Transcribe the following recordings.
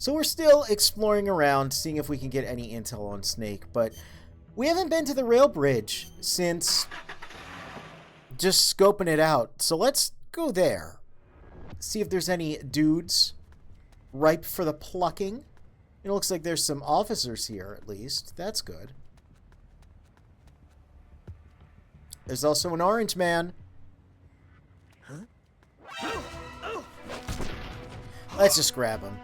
So we're still exploring around, seeing if we can get any intel on Snake, but we haven't been to the rail bridge since just scoping it out. So let's go there. See if there's any dudes ripe for the plucking. It looks like there's some officers here, at least. That's good. There's also an orange man. Huh? Let's just grab him.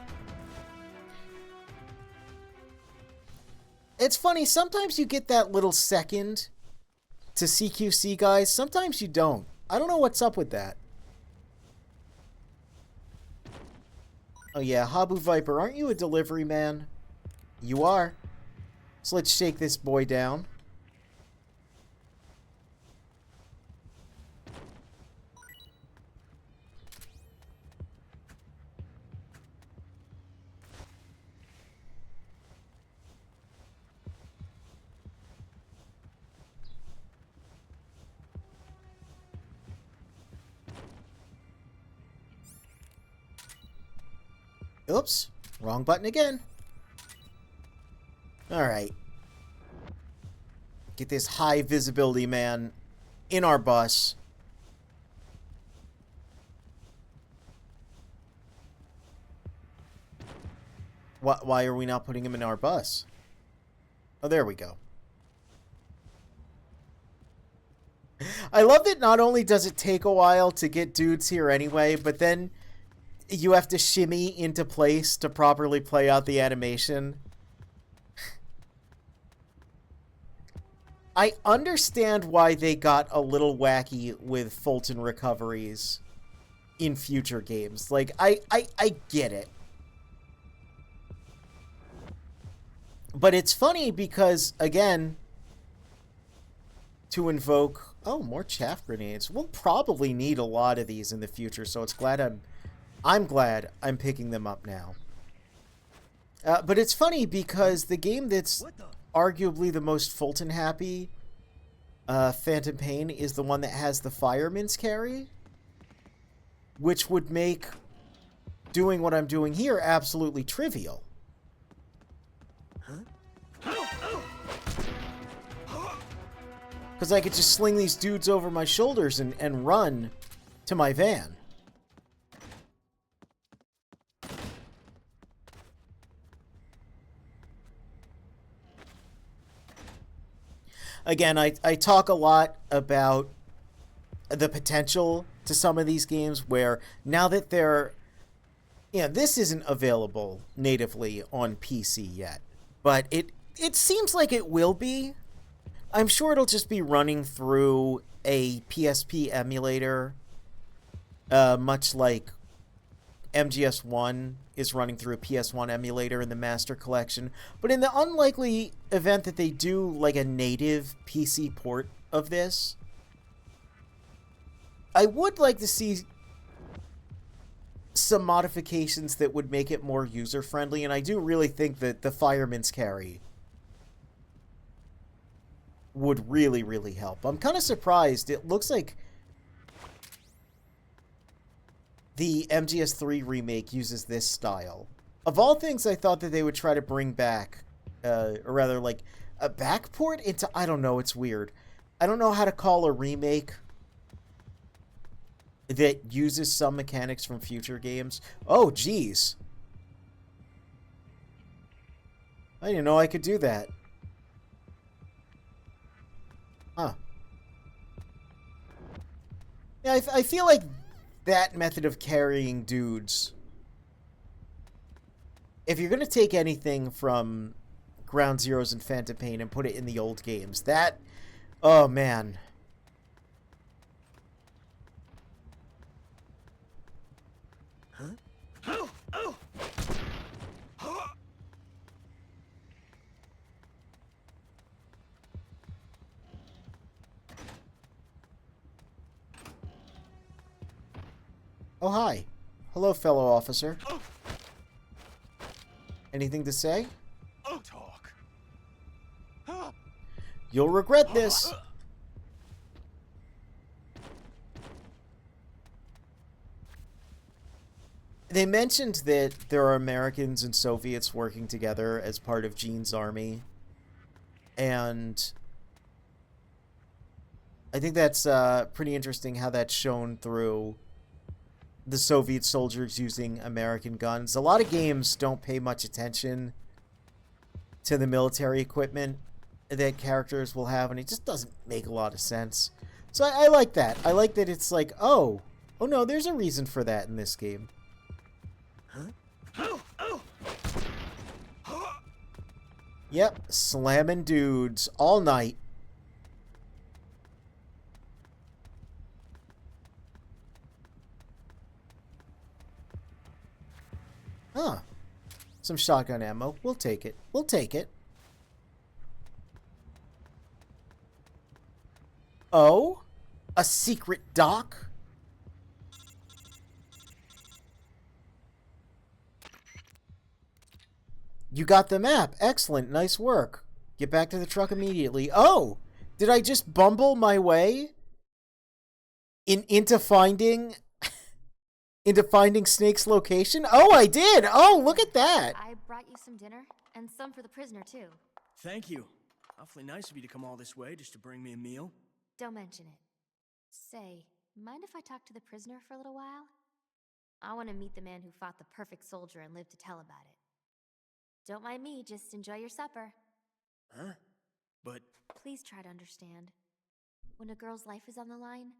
It's funny, sometimes you get that little second to CQC guys, sometimes you don't. I don't know what's up with that. Oh yeah, Habu Viper, aren't you a delivery man? You are. So let's shake this boy down. Oops, wrong button again. Alright. Get this high visibility man in our bus. Why are we not putting him in our bus? Oh, there we go. I love that not only does it take a while to get dudes here anyway, but then you have to shimmy into place to properly play out the animation. I understand why they got a little wacky with Fulton recoveries in future games. Like, I get it. But it's funny because, again, to invoke... Oh, more chaff grenades. We'll probably need a lot of these in the future, so I'm glad I'm picking them up now. But it's funny because the game that's arguably the most Fulton happy, Phantom Pain, is the one that has the fireman's carry, which would make doing what I'm doing here absolutely trivial. Because I could just sling these dudes over my shoulders and run to my van. Again, I talk a lot about the potential to some of these games where now that they're... Yeah, this isn't available natively on PC yet, but it seems like it will be. I'm sure it'll just be running through a PSP emulator, much like MGS1 is running through a PS1 emulator in the Master Collection. But in the unlikely event that they do like a native PC port of this, I would like to see some modifications that would make it more user-friendly, and I do really think that the fireman's carry would really, really help. I'm kind of surprised. It looks like the MGS3 remake uses this style. Of all things, I thought that they would try to bring back, or rather, like, a backport into... I don't know, it's weird. I don't know how to call a remake that uses some mechanics from future games. Oh, geez. I didn't know I could do that. Huh. Yeah, I feel like that method of carrying dudes... If you're going to take anything from Ground Zeroes and Phantom Pain and put it in the old games, that... Oh, man. Oh, hi. Hello, fellow officer. Anything to say? Talk. You'll regret this. They mentioned that there are Americans and Soviets working together as part of Gene's army. And I think that's pretty interesting how that's shown through the Soviet soldiers using American guns. A lot of games don't pay much attention to the military equipment that characters will have, and it just doesn't make a lot of sense. So I like that. I like that it's like, oh no, there's a reason for that in this game. Yep, slamming dudes all night. Huh. Some shotgun ammo. We'll take it. We'll take it. Oh? A secret dock? You got the map. Excellent. Nice work. Get back to the truck immediately. Oh! Did I just bumble my way into finding Snake's location? Oh, I did! Oh, look at that! I brought you some dinner, and some for the prisoner, too. Thank you. Awfully nice of you to come all this way just to bring me a meal. Don't mention it. Say, mind if I talk to the prisoner for a little while? I want to meet the man who fought the perfect soldier and live to tell about it. Don't mind me, just enjoy your supper. Huh? But... Please try to understand. When a girl's life is on the line,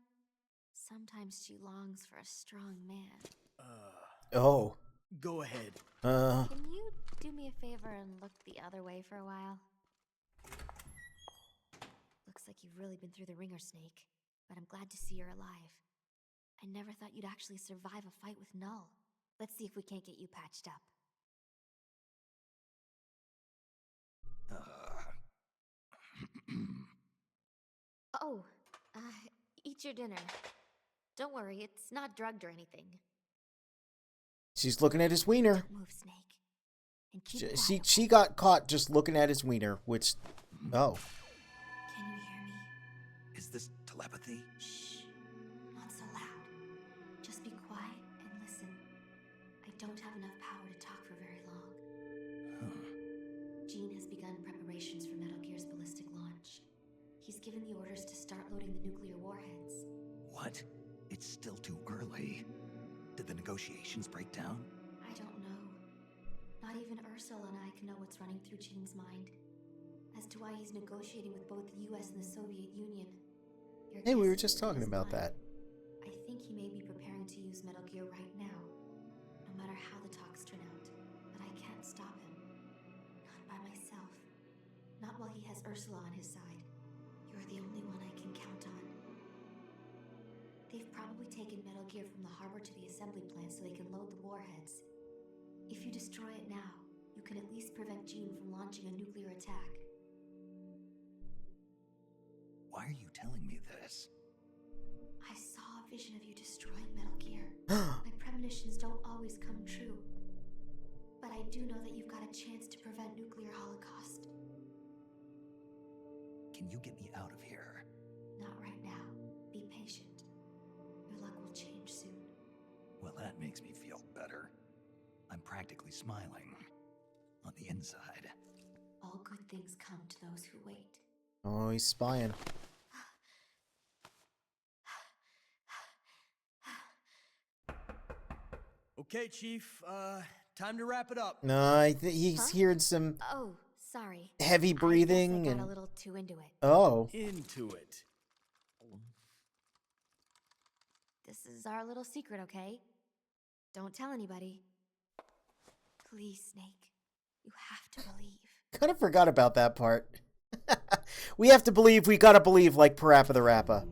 sometimes she longs for a strong man. Oh. Go ahead. Can you do me a favor and look the other way for a while? Looks like you've really been through the ringer, Snake, but I'm glad to see you're alive. I never thought you'd actually survive a fight with Null. Let's see if we can't get you patched up. Oh, eat your dinner. Don't worry, it's not drugged or anything. She's looking at his wiener. Don't move, Snake. And keep quiet. She got caught just looking at his wiener, which... Oh. Can you hear me? Is this telepathy? Shh. Not so loud. Just be quiet and listen. I don't have enough power to talk for very long. Gene has begun preparations for Metal Gear's ballistic launch. He's given the orders to start loading the nuclear warheads. What? It's still too early. Did the negotiations break down? I don't know. Not even Ursula and I can know what's running through Gene's mind. As to why he's negotiating with both the US and the Soviet Union. Hey, we were just talking about that. I think he may be preparing to use Metal Gear right now. No matter how the talks turn out. But I can't stop him. Not by myself. Not while he has Ursula on his side. You're the only one I can count on. They've probably taken Metal Gear from the harbor to the assembly plant so they can load the warheads. If you destroy it now, you can at least prevent Gene from launching a nuclear attack. Why are you telling me this? I saw a vision of you destroying Metal Gear. My premonitions don't always come true. But I do know that you've got a chance to prevent nuclear holocaust. Can you get me out of here? Not right now. Be patient. Your luck will change soon. Well, that makes me feel better. I'm practically smiling. On the inside. All good things come to those who wait. Oh, he's spying. Okay, Chief. Time to wrap it up. No, he's hearing some Oh, sorry. heavy breathing I guess I got and... a little too into it. Oh. Into it. This is our little secret, okay? Don't tell anybody. Please, Snake. You have to believe. Kind of forgot about that part. We have to believe, we gotta believe like Parappa the Rappa.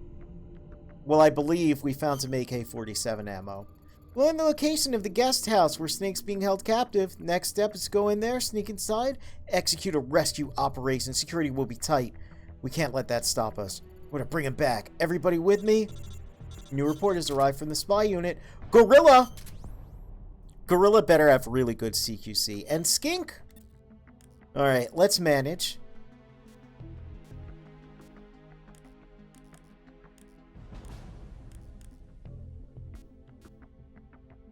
Well, I believe we found some AK-47 ammo. Well, in the location of the guest house where Snake's being held captive, next step is to go in there, sneak inside, execute a rescue operation. Security will be tight. We can't let that stop us. We're gonna bring him back. Everybody with me? New report has arrived from the spy unit. Gorilla! Gorilla better have really good CQC. And Skink? Alright, let's manage.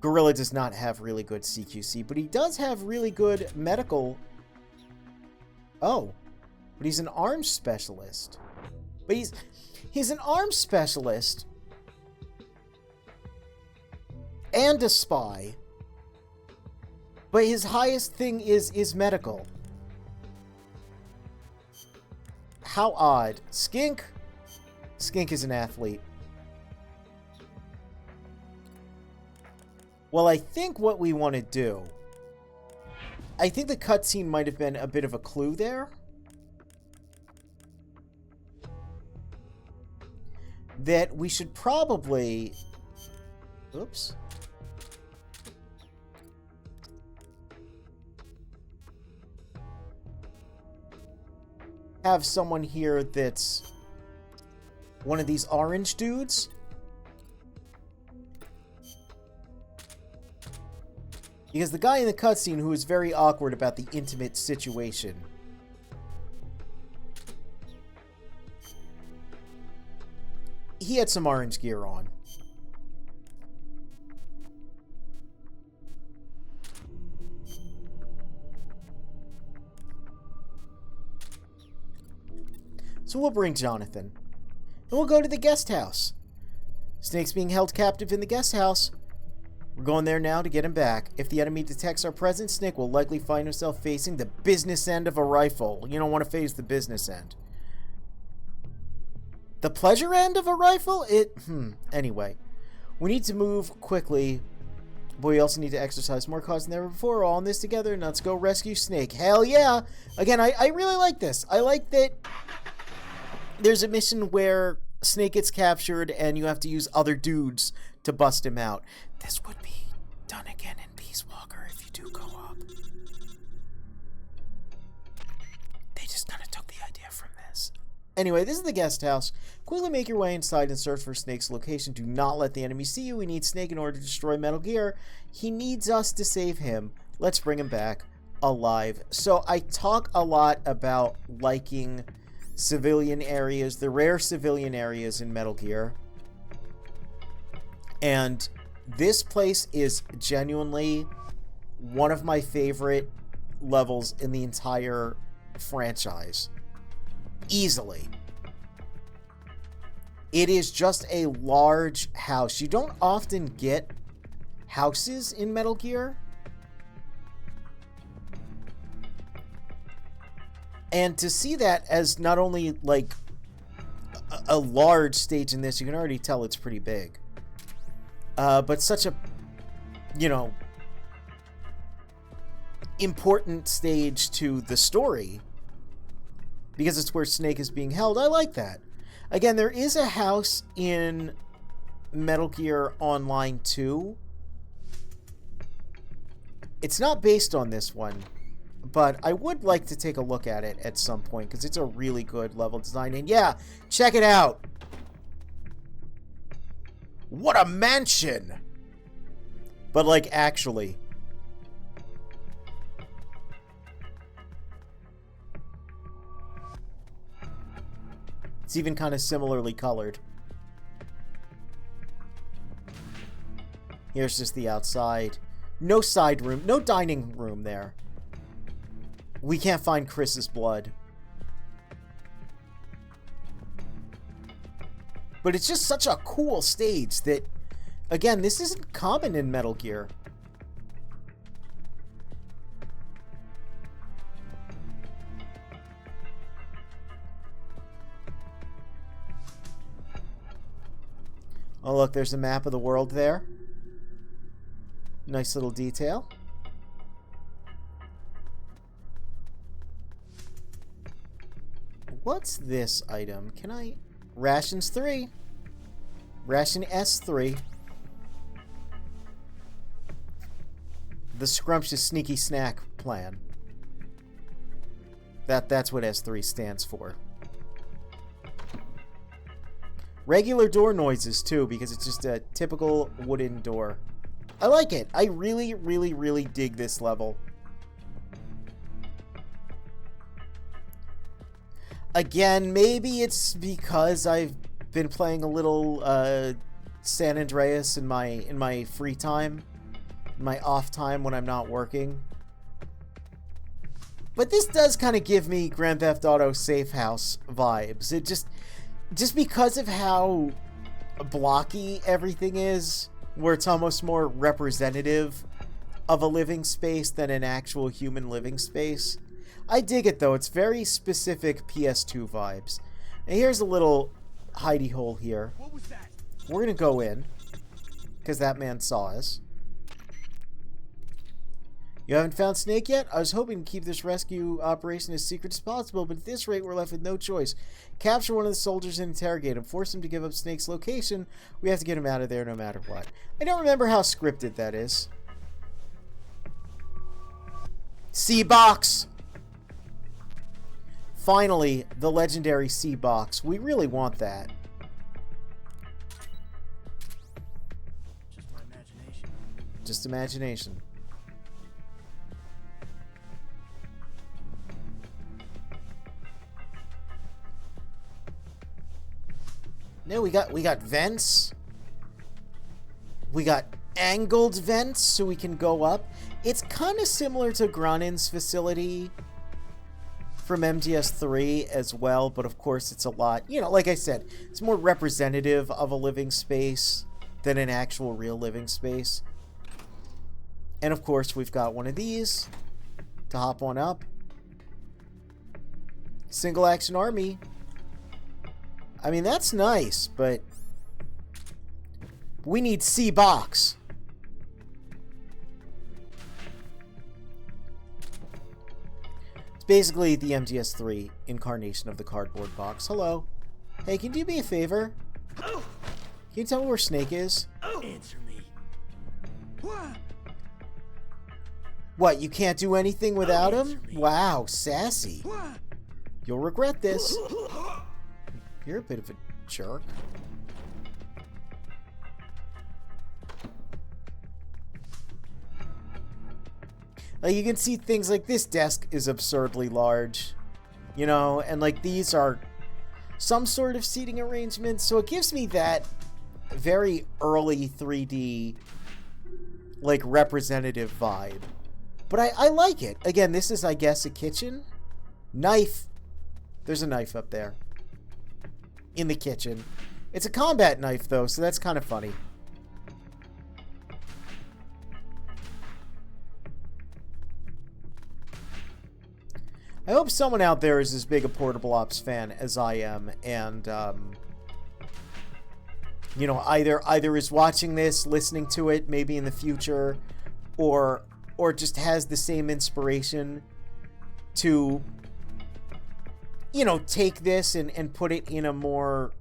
Gorilla does not have really good CQC, but he does have really good medical. Oh, but he's an arms specialist. But he's an arms specialist and a spy. But his highest thing is medical. How odd. Skink? Skink is an athlete. Well, I think what we want to do... I think the cutscene might have been a bit of a clue there. That we should probably... Oops. Have someone here that's one of these orange dudes. Because the guy in the cutscene who is very awkward about the intimate situation. He had some orange gear on. So we'll bring Jonathan. And we'll go to the guest house. Snake's being held captive in the guest house. We're going there now to get him back. If the enemy detects our presence, Snake will likely find himself facing the business end of a rifle. You don't want to face the business end. The pleasure end of a rifle? Anyway. We need to move quickly. But we also need to exercise more caution than ever before. We're all in this together. Now let's go rescue Snake. Hell yeah! Again, I really like this. I like that there's a mission where Snake gets captured and you have to use other dudes to bust him out. This would be done again in Peace Walker if you do co-op. They just kind of took the idea from this. Anyway, this is the guest house. Quickly make your way inside and search for Snake's location. Do not let the enemy see you. We need Snake in order to destroy Metal Gear. He needs us to save him. Let's bring him back alive. So I talk a lot about liking civilian areas, the rare civilian areas in Metal Gear. And this place is genuinely one of my favorite levels in the entire franchise. Easily. It is just a large house. You don't often get houses in Metal Gear. And to see that as not only like a large stage in this, you can already tell it's pretty big. But such a, you know, important stage to the story because it's where Snake is being held. I like that. Again, there is a house in Metal Gear Online 2. It's not based on this one, but I would like to take a look at it at some point because it's a really good level design. And yeah, check it out. What a mansion! But, like, actually. It's even kind of similarly colored. Here's just the outside. No side room. No dining room there. We can't find Chris's blood. But it's just such a cool stage that, again, this isn't common in Metal Gear. Oh, look, there's a map of the world there. Nice little detail. What's this item? Can I... Rations 3. Ration S3. The scrumptious sneaky snack plan. That's what S3 stands for. Regular door noises too, because it's just a typical wooden door. I like it. I really, really, really dig this level. Again, maybe it's because I've been playing a little San Andreas in my free time. my off time when I'm not working. But this does kind of give me Grand Theft Auto Safe House vibes. It just because of how blocky everything is, where it's almost more representative of a living space than an actual human living space. I dig it though. It's very specific PS2 vibes. And here's a little hidey hole here. What was that? We're gonna go in because that man saw us. You haven't found Snake yet? I was hoping to keep this rescue operation as secret as possible, but at this rate we're left with no choice. Capture one of the soldiers and interrogate him. Force him to give up Snake's location. We have to get him out of there no matter what. I don't remember how scripted that is. C-Box! Finally, the legendary C-Box. We really want that. Just my imagination. Just imagination. No, we got vents. We got angled vents so we can go up. It's kind of similar to Granin's facility from MGS3 as well, but of course it's a lot, you know, like I said, it's more representative of a living space than an actual real living space. And of course we've got one of these to hop on up. Single action army. I mean, that's nice, but we need C-Box. It's basically the MGS3 incarnation of the cardboard box. Hello. Hey, can you do me a favor? Can you tell me where Snake is? Answer me. What, you can't do anything without him? Answer me. Wow, sassy. You'll regret this. You're a bit of a jerk. Like, you can see things like this desk is absurdly large, you know, and like these are some sort of seating arrangement, so it gives me that very early 3D, like, representative vibe. But I like it. Again, this is, I guess, a kitchen. Knife. There's a knife up there. In the kitchen. It's a combat knife, though, so that's kind of funny. I hope someone out there is as big a Portable Ops fan as I am, and, you know, either is watching this, listening to it, maybe in the future, or just has the same inspiration to, you know, take this and put it in a more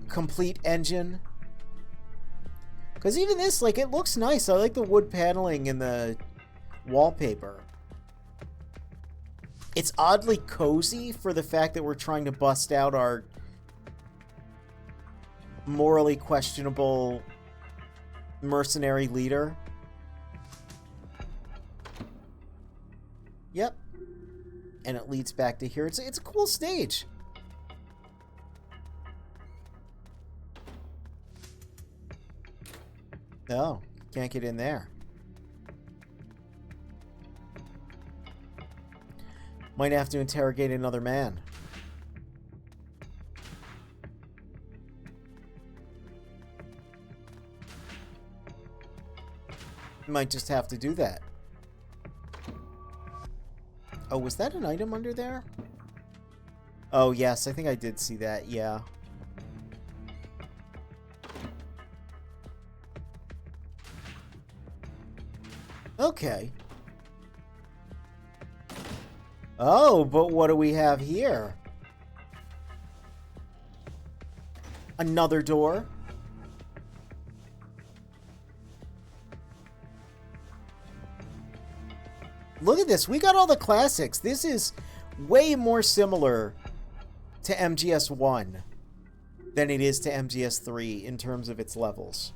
complete engine. Because even this, like, it looks nice. I like the wood paneling and the wallpaper. It's oddly cozy for the fact that we're trying to bust out our morally questionable mercenary leader. Yep. And it leads back to here. It's a cool stage. No, can't get in there. Might have to interrogate another man. Might just have to do that. Oh, was that an item under there? Oh, yes, I think I did see that, yeah. Okay. Oh, but what do we have here? Another door. Look at this. We got all the classics. This is way more similar to MGS1 than it is to MGS3 in terms of its levels.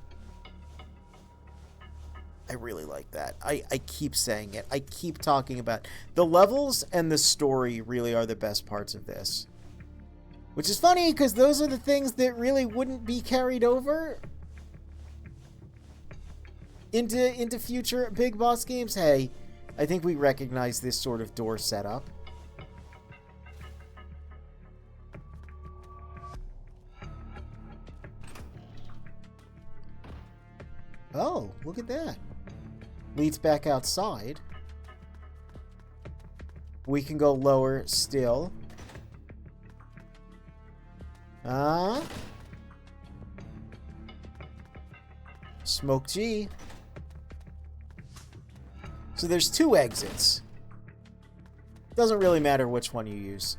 I really like that. I keep saying it. I keep talking about the levels, and the story really are the best parts of this. Which is funny, because those are the things that really wouldn't be carried over. into future Big Boss games, hey, I think we recognize this sort of door setup. Oh, look at that. Leads back outside. We can go lower still. Smoke G. So there's 2 exits. Doesn't really matter which one you use.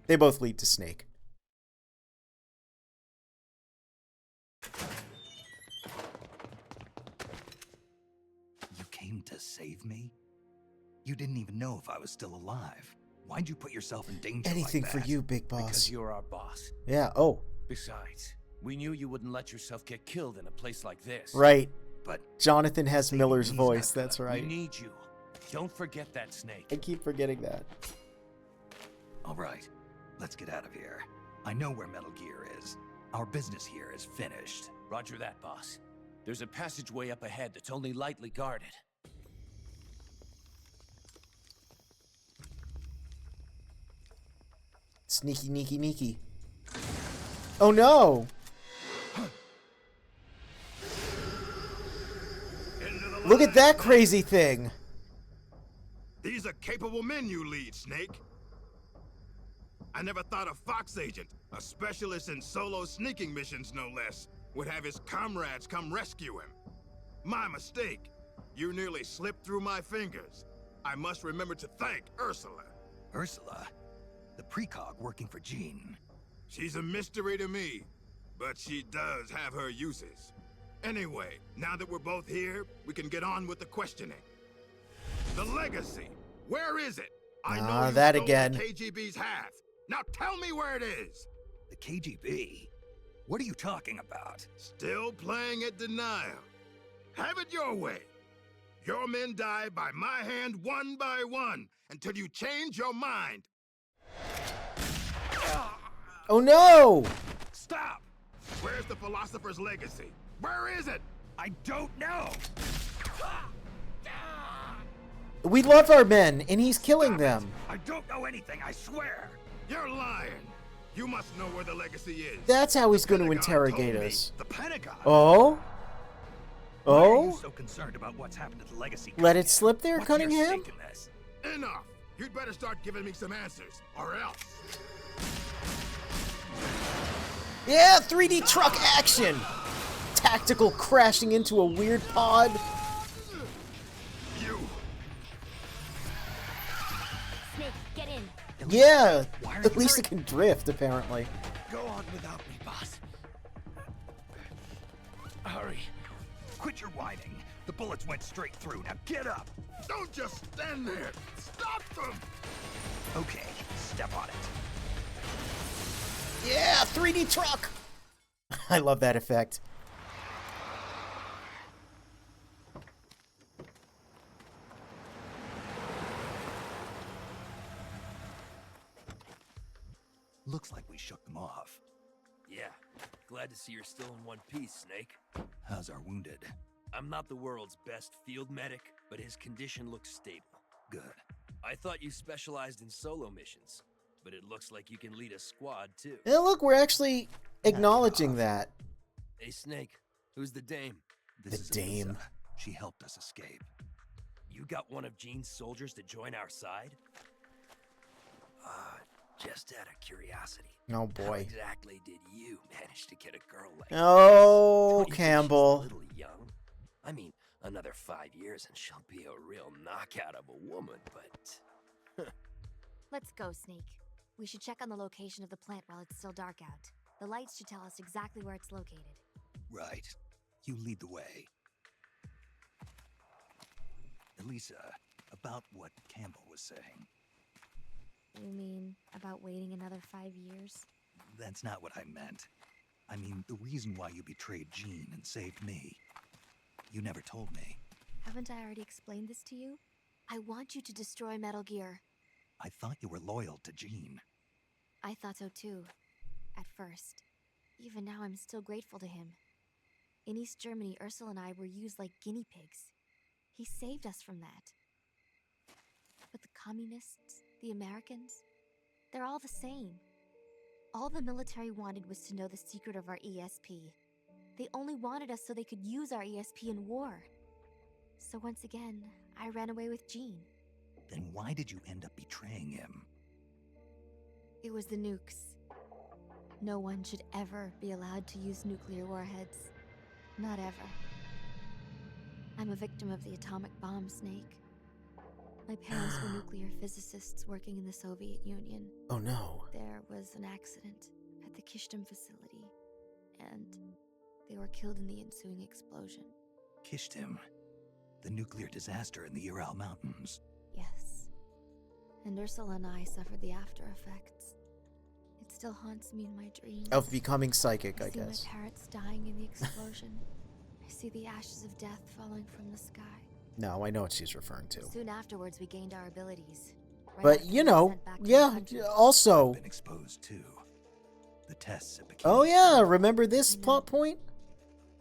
They both lead to Snake. You came to save me? You didn't even know if I was still alive. Why'd you put yourself in danger Anything like for that? you, Big Boss. Because you're our boss. Yeah, oh, Besides, we knew you wouldn't let yourself get killed in a place like this. right. But Jonathan has Saving Miller's me's voice, not that's good. right. We need you. Don't forget that, Snake. I keep forgetting that. all right, let's get out of here. I know where Metal Gear is. Our business here is finished. Roger that, boss. There's a passageway up ahead that's only lightly guarded. Sneaky, neaky, neaky. Oh no! Look at that crazy thing! These are capable men you lead, Snake. I never thought a Fox agent, a specialist in solo sneaking missions no less, would have his comrades come rescue him. My mistake. You nearly slipped through my fingers. I must remember to thank Ursula. Ursula? The precog working for Jean. She's a mystery to me, but she does have her uses. Anyway, now that we're both here, we can get on with the questioning. The legacy, where is it? I know you that stole again. the KGB's half. Now tell me where it is. The KGB? What are you talking about? Still playing at denial. Have it your way. Your men die by my hand one by one until you change your mind. Oh no! Stop! Where's the philosopher's legacy? Where is it? I don't know! We love our men, and he's killing them. I don't know anything, I swear! You're lying. You must know where the legacy is. That's how he's going to Pentagon interrogate told me. us. The Pentagon? Oh? Why are you Oh? so concerned about what's happened to the legacy? Let it slip there, What's your Cunningham? stake in this? Enough. You'd better start giving me some answers, or else. Yeah, 3D truck action! Tactical crashing into a weird pod. You. Snake, get in. Yeah, Why are at you least hurrying? it can drift, apparently. Go on without me, boss. Hurry. Quit your whining. The bullets went straight through. Now get up! Don't just stand there. Stop them. Okay, step on it. Yeah, 3D truck! I love that effect. Looks like we shook them off. Yeah. Glad to see you're still in one piece, Snake. How's our wounded? I'm not the world's best field medic, but his condition looks stable. Good. I thought you specialized in solo missions, but it looks like you can lead a squad too. Yeah, look, we're actually acknowledging that. Hey, Snake, who's the dame? This The is dame. Elisa. She helped us escape. You got one of Jean's soldiers to join our side? Just out of curiosity. Oh How boy. exactly did you manage to get a girl like Oh, 26 is Campbell. a little young. I mean, another 5 years and she'll be a real knockout of a woman, but Let's go, Snake. We should check on the location of the plant while it's still dark out. The lights should tell us exactly where it's located. Right. You lead the way. Elisa, about what Campbell was saying. You mean about waiting another 5 years? That's not what I meant. I mean, the reason why you betrayed Jean and saved me. You never told me. Haven't I already explained this to you? I want you to destroy Metal Gear. I thought you were loyal to Jean. I thought so too. At first. Even now, I'm still grateful to him. In East Germany, Ursula and I were used like guinea pigs. He saved us from that. But the communists, the Americans, they're all the same. All the military wanted was to know the secret of our ESP. They only wanted us so they could use our ESP in war. So once again, I ran away with Jean. Then why did you end up betraying him? It was the nukes. No one should ever be allowed to use nuclear warheads. Not ever. I'm a victim of the atomic bomb, Snake. My parents were nuclear physicists working in the Soviet Union. Oh no. There was an accident at the Kishtim facility, and they were killed in the ensuing explosion. Kishtim, the nuclear disaster in the Ural Mountains. Yes. And Ursula and I suffered the after effects. It still haunts me in my dreams. Of becoming psychic, I see guess. my parents dying in the explosion. I see the ashes of death falling from the sky. No, I know what she's referring to. Soon afterwards, we gained our abilities. Right But, after you we were know, sent back to the yeah, country. also... Been exposed too. The tests it became. Oh yeah, remember this plot point?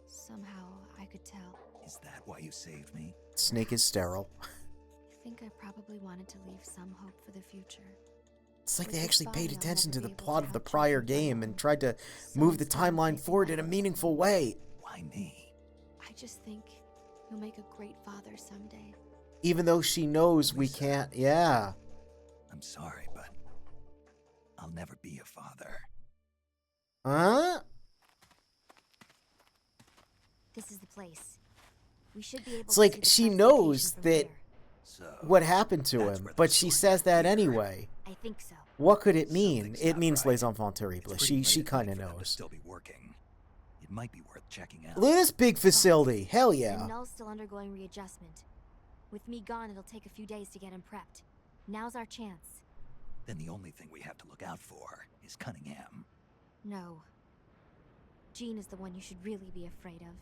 Somehow, I could tell. Is that why you saved me? Snake is sterile. I think I probably wanted to leave some hope for the future. It's like With they this actually body, paid I'll attention to never the be able plot to of the help prior children game find and hope. tried to Someone's move the gonna timeline face forward my in a hope meaningful someday. way. Why me? I just think you'll make a great father someday. Even though she knows we can't, yeah. I'm sorry, but I'll never be a father. Huh? This is the place. We should be able It's to like see the she first knows location from that here. So what happened to That's him, where the but she story says that is here. anyway. I think so. What could it mean? Something's It not means right. Les Enfants It's Terribles. pretty She late at kind night of for them to knows. still be working. It might be worth checking out. Look at this big facility. Hell And yeah. Null's still undergoing readjustment. With me gone, it'll take a few days to get him prepped. Now's our chance. Then the only thing we have to look out for is Cunningham. No. Jean is the one you should really be afraid of.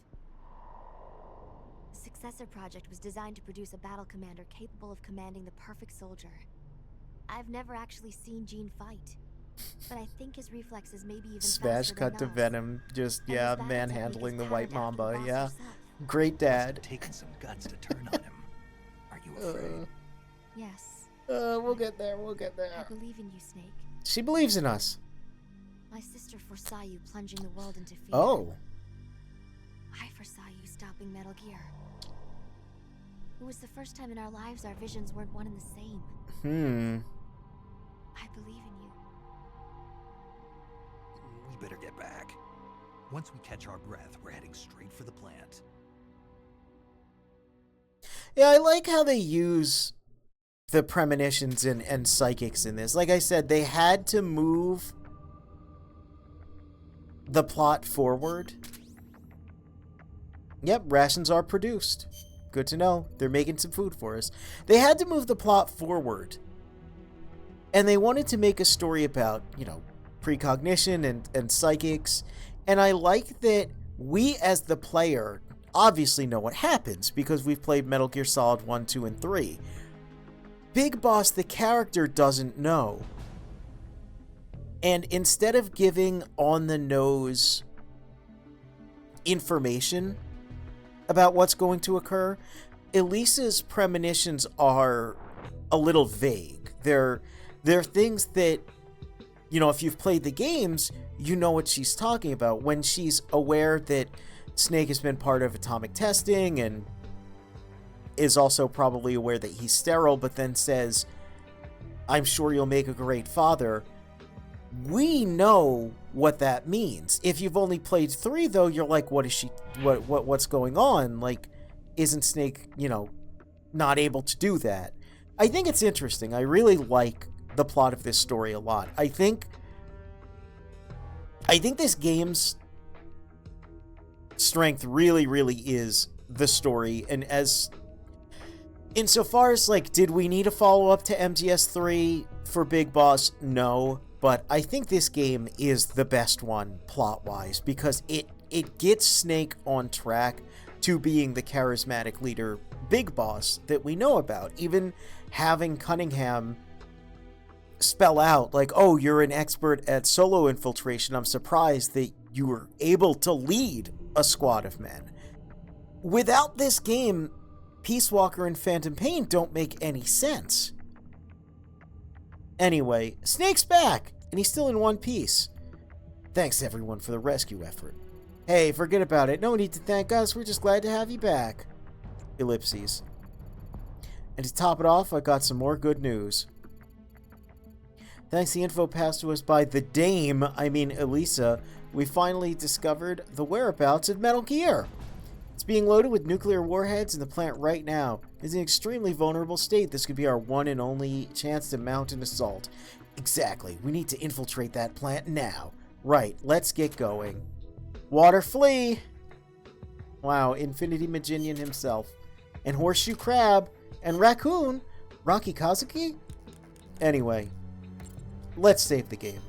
The Successor Project was designed to produce a battle commander capable of commanding the perfect soldier. I've never actually seen Jean fight, but I think his reflexes may be even Smash faster cut than to Null's. Venom. Just, And his yeah, battle technique is manhandling the patterned White after the Mamba. boss Yeah. herself. Great dad. It's taken some guts to turn on him. Are you afraid? Yes, We'll get there. We'll get I there. believe in you, Snake. She believes in us. My sister foresaw you plunging the world into fear. Oh. I foresaw you stopping Metal Gear. It was the first time in our lives our visions weren't one and the same. I believe in you. We better get back. Once we catch our breath, we're heading straight for the plant. Yeah, I like how they use the premonitions and psychics in this. Like I said, they had to move the plot forward. Yep, rations are produced. Good to know. They're making some food for us. They had to move the plot forward. And they wanted to make a story about, you know, precognition and psychics. And I like that we, as the player, obviously know what happens because we've played Metal Gear Solid 1, 2, and 3. Big Boss, the character, doesn't know. And instead of giving on-the-nose information about what's going to occur, Elisa's premonitions are a little vague. They're things that, you know, if you've played the games, you know what she's talking about. When she's aware that Snake has been part of atomic testing and is also probably aware that he's sterile, but then says, I'm sure you'll make a great father. We know what that means. If you've only played 3, though, you're like, what is she, what's going on? Like, isn't Snake, you know, not able to do that? I think it's interesting. I really like the plot of this story a lot. I think this game's strength really, really is the story. And as insofar as, like, did we need a follow-up to MGS3 for Big Boss? No. But I think this game is the best one plot-wise because it gets Snake on track to being the charismatic leader Big Boss that we know about. Even having Cunningham spell out, like, oh, you're an expert at solo infiltration. I'm surprised that you were able to lead a squad of men. Without this game, Peace Walker and Phantom Pain don't make any sense. Anyway, Snake's back, and he's still in one piece. Thanks everyone for the rescue effort. Hey, forget about it. No need to thank us. We're just glad to have you back. Ellipses. And to top it off, I got some more good news. Thanks to the info passed to us by the Dame, I mean Elisa, we finally discovered the whereabouts of Metal Gear. It's being loaded with nuclear warheads in the plant right now. It's in an extremely vulnerable state. This could be our one and only chance to mount an assault. Exactly. We need to infiltrate that plant now. Right, let's get going. Water Flea! Wow, Infinity Maginian himself. And Horseshoe Crab. And Raccoon. Rocky Kazuki? Anyway, let's save the game.